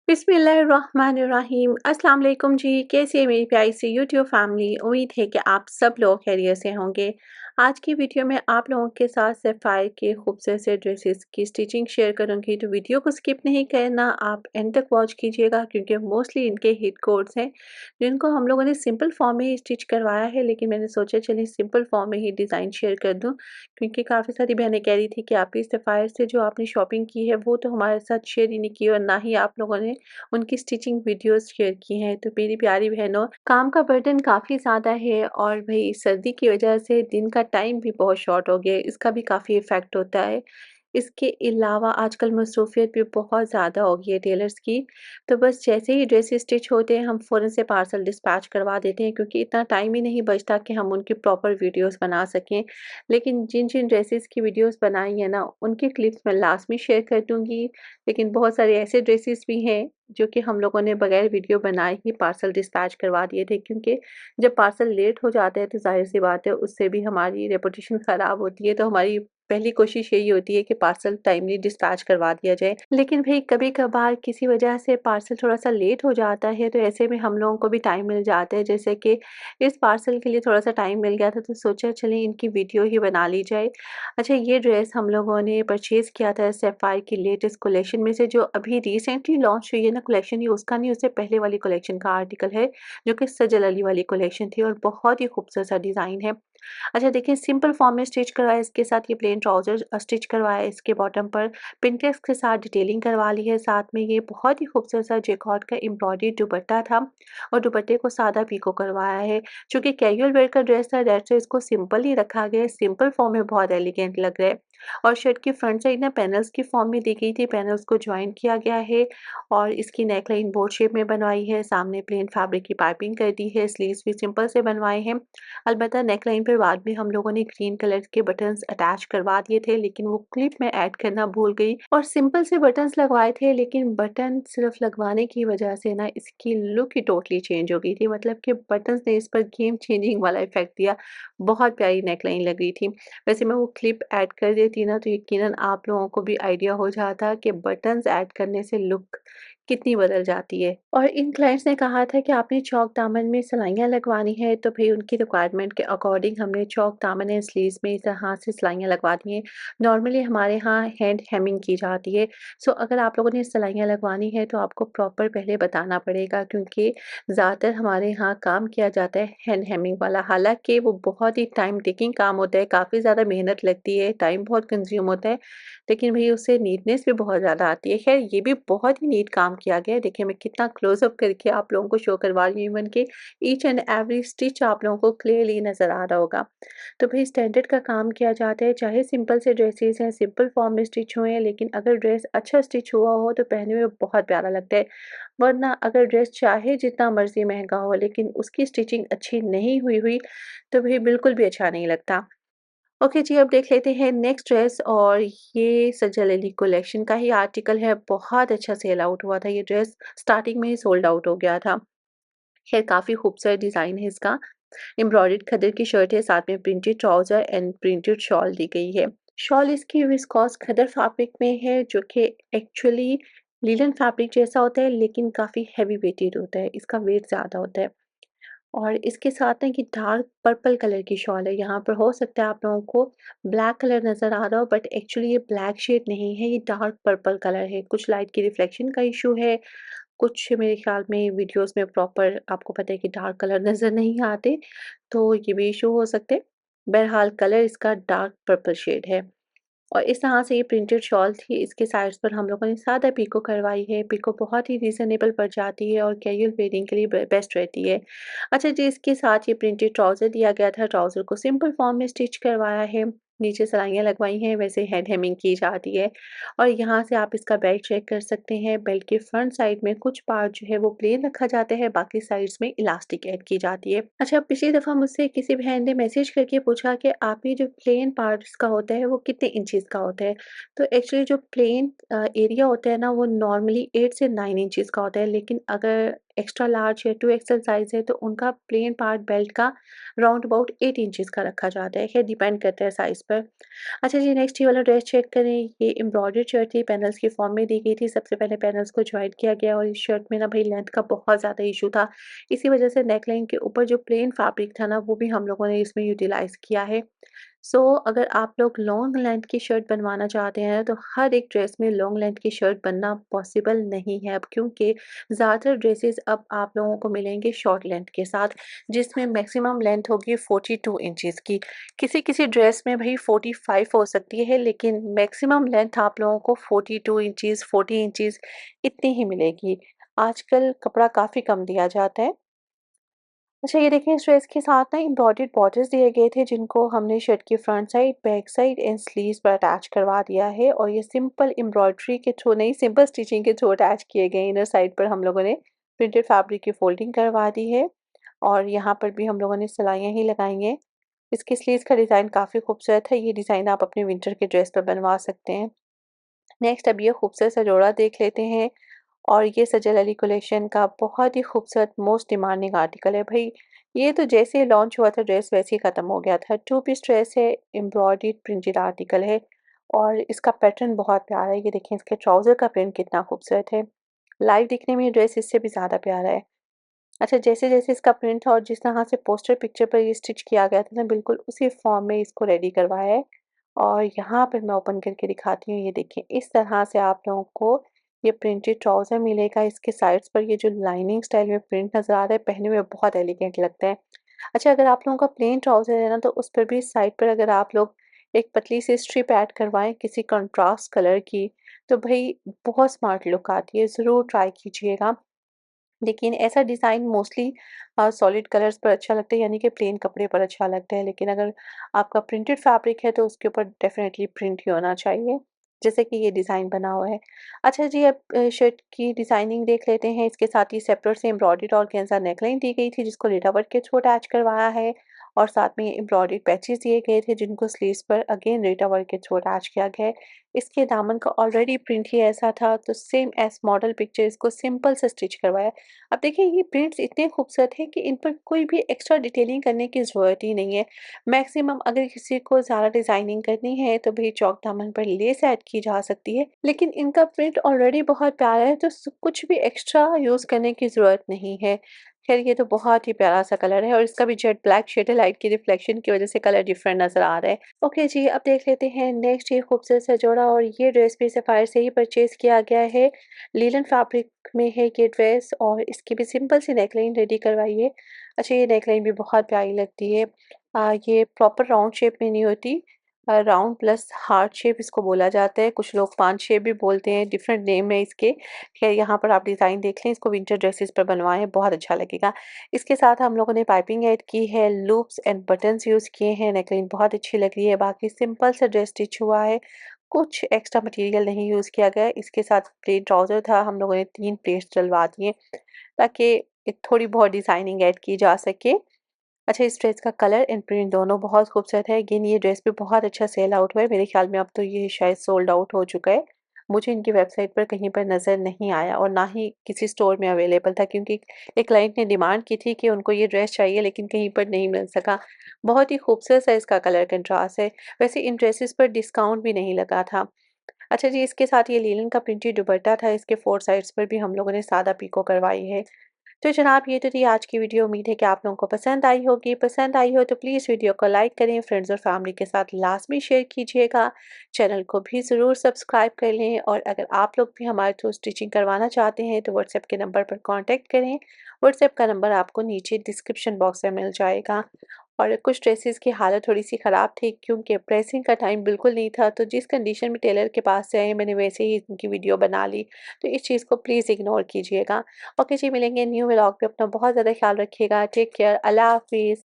बिस्मिल्लाहिर्रहमानिर्रहीम। अस्सलाम वालेकुम जी, कैसी है मेरी प्यारी सी यूट्यूब फैमिली। उम्मीद है कि आप सब लोग खैरियत से होंगे। आज की वीडियो में आप लोगों के साथ सफ़ायर के खूबसूरत से ड्रेसेस की स्टिचिंग शेयर करूंगी, तो वीडियो को स्किप नहीं करना, आप एंड तक वॉच कीजिएगा क्योंकि मोस्टली इनके हिट कोड्स हैं जिनको हम लोगों ने सिंपल फॉर्म में ही स्टिच करवाया है, लेकिन मैंने सोचा चलिए सिंपल फॉर्म में ही डिज़ाइन शेयर कर दूँ क्योंकि काफ़ी सारी बहनें कह रही थी कि आपकी सफ़ायर से जो आपने शॉपिंग की है वो तो हमारे साथ शेयर ही नहीं की और ना ही आप लोगों ने उनकी स्टिचिंग वीडियोस शेयर की हैं। तो मेरी प्यारी बहनों, काम का बर्डन काफ़ी ज़्यादा है और भई सर्दी की वजह से दिन का टाइम भी बहुत शॉर्ट हो गया है, इसका भी काफ़ी इफ़ेक्ट होता है। इसके अलावा आजकल मसरूफ़ियत भी बहुत ज़्यादा हो गई है टेलर्स की, तो बस जैसे ही ड्रेसेस स्टिच होते हैं हम फ़ौरन से पार्सल डिस्पैच करवा देते हैं क्योंकि इतना टाइम ही नहीं बचता कि हम उनकी प्रॉपर वीडियोस बना सकें। लेकिन जिन-जिन ड्रेसेस की वीडियोस बनाई है ना, उनके क्लिप्स मैं लास्ट में शेयर कर दूँगी। लेकिन बहुत सारे ऐसे ड्रेसेस भी हैं जो कि हम लोगों ने बगैर वीडियो बनाए ही पार्सल डिस्पैच करवा दिए थे क्योंकि जब पार्सल लेट हो जाता है तो ज़ाहिर-सी बात है उससे भी हमारी रेपुटेशन ख़राब होती है, तो हमारी पहली कोशिश यही होती है कि पार्सल टाइमली डिस्पैच करवा दिया जाए। लेकिन भई कभी-कभार किसी वजह से पार्सल थोड़ा-सा लेट हो जाता है, तो ऐसे में हम लोगों को भी टाइम मिल जाता है, जैसे कि इस पार्सल के लिए थोड़ा-सा टाइम मिल गया था तो सोचा चलिए इनकी वीडियो ही बना ली जाए। अच्छा, ये ड्रेस हम लोगों ने परचेज़ किया था सैफ़ायर की लेटेस्ट कलेक्शन में से जो अभी रिसेंटली लॉन्च हुई है ना कलेक्शन, ये उसका नहीं, उससे पहले वाली कलेक्शन का आर्टिकल है, जो कि सजल अली वाली कलेक्शन थी और बहुत ही खूबसूरत सा डिज़ाइन है। अच्छा देखिए, सिंपल फॉर्म में स्टिच करवाया, इसके साथ ये प्लेन ट्राउज़र स्टिच करवाया, इसके बॉटम पर पिंटेक्स के साथ डिटेलिंग करवा ली है, साथ में ये बहुत ही खूबसूरत सा जैकॉर्ड का एम्ब्रॉयडरी दुपट्टा था और दुपट्टे को सादा पीको करवाया है। चूँकि कैजुअल वेयर का ड्रेस था दैट्स व्हाई इसको सिंपल ही रखा गया है, सिंपल फॉर्म में बहुत एलिगेंट लग रहा है और शर्ट की फ्रंट साइड ना पैनल्स की फॉर्म में दी गई थी, पैनल्स को जॉइन किया गया है और इसकी नेकलाइन बोट शेप में बनवाई है, सामने प्लेन फैब्रिक की पाइपिंग कर दी है, स्लीव्स भी सिंपल से बनवाए हैं। अलबत्ता नेकलाइन पर बाद में हम लोगों ने ग्रीन कलर के बटन्स अटैच करवा दिए थे, लेकिन वो क्लिप में ऐड करना भूल गई और सिंपल से बटन्स लगवाए थे, लेकिन बटन सिर्फ लगवाने की वजह से ना इसकी लुक ही टोटली चेंज हो गई थी। मतलब कि बटन्स ने इस पर गेम चेंजिंग वाला इफेक्ट दिया। बहुत प्यारी नेकलाइन लग रही थी। वैसे मैं वो क्लिप ऐड कर देती ना तो यकीनन आप लोगों को भी आइडिया हो जाता कि बटन्स ऐड करने से लुक कितनी बदल जाती है। और इन क्लाइंट्स ने कहा था कि आपने चौक दामन में सिलाइयाँ लगवानी है, तो भई उनकी रिक्वायरमेंट के अकॉर्डिंग हमने चौक दामन एंड स्लीव्स में इस तरह से सिलाइयाँ लगवा दी हैं। नॉर्मली हमारे यहाँ हैंड हेमिंग की जाती है। सो अगर आप लोगों ने सिलाइयाँ लगवानी है तो आपको प्रॉपर पहले बताना पड़ेगा क्योंकि ज़्यादातर हमारे यहाँ काम किया जाता है हैंड हेमिंग वाला। हालाँकि वो बहुत ही टाइम टेकिंग काम होता है, काफ़ी ज़्यादा मेहनत लगती है, टाइम बहुत कंज़्यूम होता है, लेकिन भई उससे नीटनेस भी बहुत ज़्यादा आती है। ख़ैर ये भी बहुत ही नीट काम किया गया है। देखिए मैं कितना क्लोज़-अप करके आप लोगों को शो करवा रही हूँ, इवन कि ईच एंड एवरी स्टिच आप लोगों को क्लियरली नज़र आ रहा होगा। तो भई स्टैंडर्ड का काम किया जाता है, चाहे सिंपल से ड्रेसेस हैं, सिंपल फॉर्म में स्टिच हुए हैं, लेकिन अगर ड्रेस अच्छा स्टिच हुआ हो तो पहनने में बहुत प्यारा लगता है। वरना अगर ड्रेस चाहे जितना मर्ज़ी महँगा हो, लेकिन उसकी स्टिचिंग अच्छी नहीं हुई हुई, तो भई बिल्कुल भी अच्छा नहीं लगता। ओके जी, अब देख लेते हैं नेक्स्ट ड्रेस और ये सजल अली कलेक्शन का ही आर्टिकल है। बहुत अच्छा सेल आउट हुआ था ये ड्रेस, स्टार्टिंग में ही सोल्ड आउट हो गया था। खैर काफ़ी खूबसूरत डिज़ाइन है इसका। एम्ब्रॉयडर्ड खद्दर की शर्ट है, साथ में printed trouser and printed shawl दी गई है। शॉल इसकी विस्कॉस खद्दर फैब्रिक में है जो कि एक्चुअली लिनन फैब्रिक जैसा होता है लेकिन काफ़ी हेवी वेटेड होता है, इसका वेट ज़्यादा होता है। और इसके साथ ना ये डार्क पर्पल कलर की शॉल है। यहाँ पर हो सकता है आप लोगों को ब्लैक कलर नज़र आ रहा हो बट एक्चुअली ये ब्लैक शेड नहीं है, ये डार्क पर्पल कलर है। कुछ लाइट की रिफ्लेक्शन का इश्यू है, कुछ मेरे ख़्याल में वीडियोज़ में प्रॉपर आपको पता है कि डार्क कलर नज़र नहीं आते, तो ये भी इश्यू हो सकते हैं। बहरहाल कलर इसका डार्क पर्पल शेड है। और इस तरह से ये प्रिंटेड शॉल थी, इसके साइड्स पर हम लोगों ने सादा पीको करवाई है। पीको बहुत ही रीज़नेबल पड़ जाती है और कैजुअल वेयरिंग के लिए बेस्ट रहती है। अच्छा जी, इसके साथ ये प्रिंटेड ट्राउज़र दिया गया था, ट्राउज़र को सिंपल फॉर्म में स्टिच करवाया है। नीचे सलाइयाँ लगवाई हैं, वैसे हैंड हेमिंग की जाती है और यहाँ से आप इसका बेल्ट चेक कर सकते हैं। बेल्ट के फ्रंट साइड में कुछ पार्ट जो है वो प्लेन रखा जाता है, बाकी साइड्स में इलास्टिक ऐड की जाती है। अच्छा, पिछली दफ़ा मुझसे किसी बहन ने मैसेज करके पूछा कि आप ये जो प्लेन पार्ट इसका होता है वो कितने इंचेस का होता है? तो एक्चुअली जो प्लेन एरिया होता है ना वो नॉर्मली 8 से 9 इंचेस का होता है, लेकिन अगर एक्स्ट्रा लार्ज या 2XL साइज़ है तो उनका प्लेन पार्ट बेल्ट का राउंड अबाउट 8 इंचेस का रखा जाता है। खैर डिपेंड करता है साइज़ पर। अच्छा जी, नेक्स्ट ये वाला ड्रेस चेक करें। ये एम्ब्रॉयडर्ड शर्ट थी, पैनल्स की फॉर्म में दी गई थी। सबसे पहले पैनल्स को जॉइन किया गया और इस शर्ट में ना भई लेंथ का बहुत ज़्यादा इश्यू था। इसी वजह से नेकलाइन के ऊपर जो प्लेन फैब्रिक था ना वो भी हम लोगों ने इसमें यूटिलाइज़ किया है। सो अगर आप लोग लॉन्ग लेंथ की शर्ट बनवाना चाहते हैं तो हर एक ड्रेस में लॉन्ग लेंथ की शर्ट बनना पॉसिबल नहीं है अब, क्योंकि ज़्यादातर ड्रेसेस अब आप लोगों को मिलेंगे शॉर्ट लेंथ के साथ, जिसमें मैक्सिमम लेंथ होगी 42 इंचेस की। किसी किसी ड्रेस में भाई 45 हो सकती है, लेकिन मैक्सिमम लेंथ आप लोगों को 42 इंचेस 40 इंचेस इतनी ही मिलेगी। आजकल कपड़ा काफ़ी कम दिया जाता है। अच्छा, ये देखिए इस ड्रेस के साथ ना एम्ब्रॉयडर्ड बॉर्डर्स दिए गए थे जिनको हमने शर्ट की front side, back side and sleeves पर अटैच करवा दिया है, और ये सिंपल एम्ब्रॉयडरी के थ्रू नहीं, सिंपल स्टिचिंग के थ्रू अटैच किए गए। इनर साइड पर हम लोगों ने प्रिंटेड फैब्रिक की फोल्डिंग करवा दी है और यहाँ पर भी हम लोगों ने सिलाइयाँ ही लगाई हैं। इसकी स्लीव्स का डिज़ाइन काफ़ी खूबसूरत है। ये डिज़ाइन आप अपने विंटर के ड्रेस पर बनवा सकते हैं। नेक्स्ट अब ये खूबसूरत सा जोड़ा देख लेते हैं, और ये सजल अली कलेक्शन का बहुत ही खूबसूरत मोस्ट डिमांडिंग आर्टिकल है भाई। ये तो जैसे लॉन्च हुआ था ड्रेस वैसे ही ख़त्म हो गया था। 2 पीस ड्रेस है, एम्ब्रॉयडर्ड प्रिंटेड आर्टिकल है और इसका पैटर्न बहुत प्यारा है। ये देखें इसके ट्राउज़र का प्रिंट कितना खूबसूरत है। लाइव दिखने में ये ड्रेस इससे भी ज़्यादा प्यारा है। अच्छा, जैसे-जैसे इसका प्रिंट था और जिस तरह से पोस्टर पिक्चर पर ये स्टिच किया गया था ना, बिल्कुल उसी फॉर्म में इसको रेडी करवाया है। और यहाँ पर मैं ओपन करके दिखाती हूँ, ये देखिए इस तरह से आप लोगों को ये प्रिंटेड ट्राउज़र मिलेगा। इसके साइड्स पर ये जो लाइनिंग स्टाइल में प्रिंट नज़र आ रहा है, पहनने में बहुत एलिगेंट लगता है। अच्छा, अगर आप लोगों का प्लेन ट्राउज़र है ना, तो उस पर भी साइड पर अगर आप लोग एक पतली सी स्ट्रिप ऐड करवाएँ किसी कंट्रास्ट कलर की, तो भई बहुत स्मार्ट लुक आती है। ज़रूर ट्राई कीजिएगा। लेकिन ऐसा डिज़ाइन मोस्टली सॉलिड कलर्स पर अच्छा लगता है, यानी कि प्लेन कपड़े पर अच्छा लगता है। लेकिन अगर आपका प्रिंटेड फैब्रिक है तो उसके ऊपर डेफ़िनेटली प्रिंट ही होना चाहिए, जैसे कि ये डिज़ाइन बना हुआ है। अच्छा जी, अब शर्ट की डिज़ाइनिंग देख लेते हैं। इसके साथ ही सेपरेट से एम्ब्रॉयडर्ड ऑर्गेन्जा नेकलाइन दी गई थी जिसको लीटा वर्क के थ्रू अटैच करवाया है, और साथ में एम्ब्रॉयडर्ड पैचेज़ दिए गए थे जिनको स्लीव्स पर अगेन लीटा वर्क के थ्रू अटैच किया गया है। इसके दामन का ऑलरेडी प्रिंट ही ऐसा था, तो सेम एज़ मॉडल पिक्चर इसको सिंपल से स्टिच करवाया। अब देखिए ये प्रिंट्स इतने खूबसूरत हैं कि इन पर कोई भी एक्स्ट्रा डिटेलिंग करने की ज़रूरत ही नहीं है। मैक्सिमम अगर किसी को ज़्यादा डिज़ाइनिंग करनी है तो भई चौक दामन पर लेस ऐड की जा सकती है, लेकिन इनका प्रिंट ऑलरेडी बहुत प्यारा है तो कुछ भी एक्स्ट्रा यूज़ करने की ज़रूरत नहीं है। खैर ये तो बहुत ही प्यारा सा कलर है और इसका भी जेट ब्लैक शेड है, लाइट की रिफ्लेक्शन की वजह से कलर डिफरेंट नज़र आ रहा है। ओके जी, अब देख लेते हैं नेक्स्ट ये खूबसूरत सा जोड़ा, और ये ड्रेस भी सफ़ायर से ही परचेज़ किया गया है। लीलन फैब्रिक में है ये ड्रेस और इसकी भी सिंपल सी नेकलाइन रेडी करवाई है। अच्छा, ये नेकलाइन भी बहुत प्यारी लगती है। ये प्रॉपर राउंड शेप में नहीं होती, राउंड प्लस हार्ट शेप इसको बोला जाता है। कुछ लोग पान शेप भी बोलते हैं, डिफरेंट नेम है इसके। खैर यहाँ पर आप डिज़ाइन देख लें, इसको विंटर ड्रेसेस पर बनवाएँ, बहुत अच्छा लगेगा। इसके साथ हम लोगों ने पाइपिंग ऐड की है, लूप्स एंड बटन्स यूज़ किए हैं। नेकलाइन बहुत अच्छी लग रही है। बाकी सिंपल सा ड्रेस स्टिच हुआ है, कुछ एक्स्ट्रा मटेरियल नहीं यूज़ किया गया है। इसके साथ प्लेन ट्राउज़र था, हम लोगों ने 3 प्लेट्स डलवा दिए ताकि थोड़ी बहुत डिज़ाइनिंग ऐड की जा सके। अच्छा, इस ड्रेस का कलर एंड प्रिंट दोनों बहुत खूबसूरत है। अगेन ये ड्रेस भी बहुत अच्छा सेल आउट हुआ है। मेरे ख़्याल में अब तो ये शायद सोल्ड आउट हो चुका है। मुझे इनकी वेबसाइट पर कहीं पर नज़र नहीं आया और ना ही किसी स्टोर में अवेलेबल था, क्योंकि एक क्लाइंट ने डिमांड की थी कि उनको ये ड्रेस चाहिए लेकिन कहीं पर नहीं मिल सका। बहुत ही खूबसूरत सा इसका कलर कंट्रास्ट है। वैसे इन ड्रेसेस पर डिस्काउंट भी नहीं लगा था। अच्छा जी, इसके साथ ये लीलन का प्रिंटेड दुपट्टा था। इसके 4 साइड्स पर भी हम लोगों ने सादा पीको करवाई है। तो जनाब ये तो थी आज की वीडियो। उम्मीद है कि आप लोगों को पसंद आई होगी। पसंद आई हो तो प्लीज़ वीडियो को लाइक करें, फ्रेंड्स और फैमिली के साथ लाज़मी शेयर कीजिएगा। चैनल को भी ज़रूर सब्सक्राइब कर लें, और अगर आप लोग भी हमारे थ्रू स्टिचिंग करवाना चाहते हैं तो व्हाट्सएप के नंबर पर कॉन्टैक्ट करें। व्हाट्सएप का नंबर आपको नीचे डिस्क्रिप्शन बॉक्स में मिल जाएगा। और कुछ ड्रेसेस की हालत थोड़ी-सी ख़राब थी क्योंकि प्रेसिंग का टाइम बिल्कुल नहीं था, तो जिस कंडीशन में टेलर के पास से आए मैंने वैसे ही इनकी वीडियो बना ली। तो इस चीज़ को प्लीज़ इग्नोर कीजिएगा। ओके जी, मिलेंगे न्यू व्लॉग पे। अपना बहुत ज़्यादा ख्याल रखिएगा। Take care. अल्लाह हाफ़िज़।